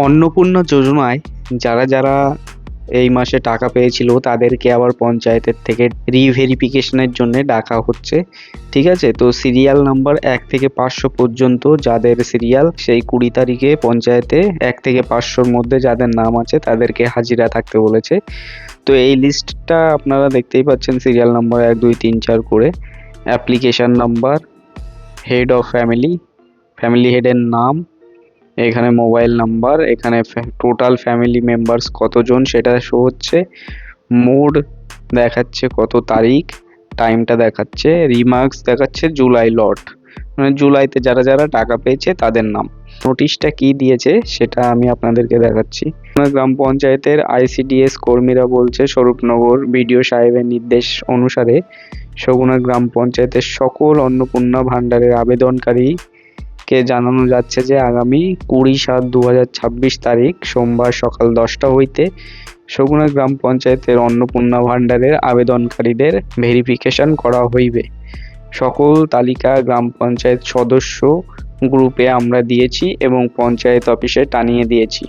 অন্নপূর্ণা যোজনায় যারা যারা এই মাসে টাকা পেয়েছিল তাদেরকে আবার পঞ্চায়েতের থেকে রিভেরিফিকেশনের জন্য ডাকা হচ্ছে। ঠিক আছে, তো সিরিয়াল নাম্বার 1 থেকে 500 পর্যন্ত যাদের সিরিয়াল, সেই 20 তারিখে পঞ্চায়েতে 1 থেকে 500-র মধ্যে যাদের নাম আছে তাদেরকে হাজিরা থাকতে বলেছে। তো এই লিস্টটা আপনারা দেখতেই পাচ্ছেন, সিরিয়াল নাম্বার 1 2 3 4 করে, application number, head of family, family হেডের নাম, এখানে মোবাইল নাম্বার, এখানে টোটাল ফ্যামিলি মেম্বার্স কতজন সেটা শো হচ্ছে, মোড দেখাচ্ছে কত তারিখ, টাইমটা দেখাচ্ছে, রিমার্কস দেখাচ্ছে জুলাই লট, মানে জুলাইতে যারা যারা টাকা পেয়েছে তাদের নাম। নোটিশটা কি দিয়েছে সেটা আমি আপনাদেরকে দেখাচ্ছি। গ্রাম পঞ্চায়েতের আইসিডিএস কর্মীরা বলছে, স্বরূপনগর বিডিও সাহেবের নির্দেশ অনুসারে সগুনা গ্রাম পঞ্চায়েতের সকল অন্নপূর্ণা ভাণ্ডারের আবেদনকারীকে জানানো যাচ্ছে যে আগামী 20/7/2026 তারিখ সোমবার সকাল 10টা হইতে সগুনা গ্রাম পঞ্চায়েতের অন্নপূর্ণা ভাণ্ডারের আবেদনকারীদের ভেরিফিকেশন করা হইবে। সকল তালিকা গ্রাম পঞ্চায়েত সদস্য গ্রুপে আমরা দিয়েছি এবং পঞ্চায়েত অফিসে টানিয়ে দিয়েছি।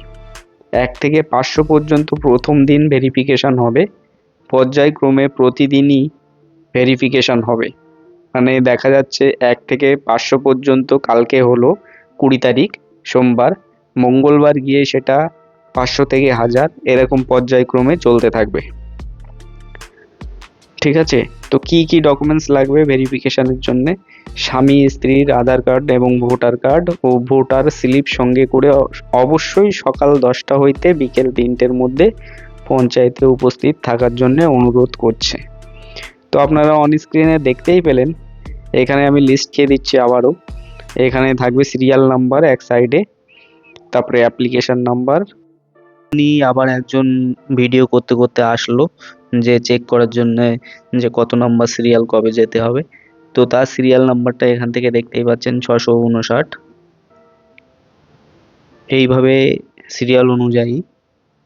1 থেকে 500 পর্যন্ত প্রথম দিন ভেরিফিকেশন হবে, পর্যায়ক্রমে প্রতিদিনই ভেরিফিকেশন হবে। মানে দেখা যাচ্ছে 1 থেকে 500 পর্যন্ত কালকে হলো 20 তারিখ সোমবার, মঙ্গলবার গিয়ে সেটা 500 থেকে 1000 এরকম পর্যায়ক্রমে চলতে থাকবে। ঠিক আছে, তো কি কি ডকুমেন্টস লাগবে ভেরিফিকেশনের জন্য? স্বামী স্ত্রীর আধার কার্ড এবং ভোটার কার্ড ও ভোটার স্লিপ সঙ্গে করে অবশ্যই সকাল 10টা হইতে বিকেল 3টের মধ্যে পঞ্চায়েতে উপস্থিত থাকার জন্য অনুরোধ করছে। তো আপনারা অন স্ক্রিনে দেখতেই পেলেন, এখানে আমি লিস্ট দিয়ে দিচ্ছি আবারও। এখানে থাকবে সিরিয়াল নাম্বার এক সাইডে, তারপরে অ্যাপ্লিকেশন নাম্বার। উনি আবার একজন ভিডিও করতে করতে আসলো যে চেক করার জন্য যে কত নাম্বার সিরিয়াল কবে যেতে হবে। তো তার সিরিয়াল নাম্বারটা এখান থেকে দেখতেই পাচ্ছেন 659। এইভাবে সিরিয়াল অনুযায়ী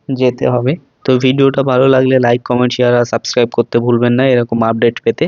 যেতে হবে। তো ভিডিওটা ভালো লাগলে লাইক কমেন্ট শেয়ার আর সাবস্ক্রাইব করতে ভুলবেন না এরকম আপডেট পেতে।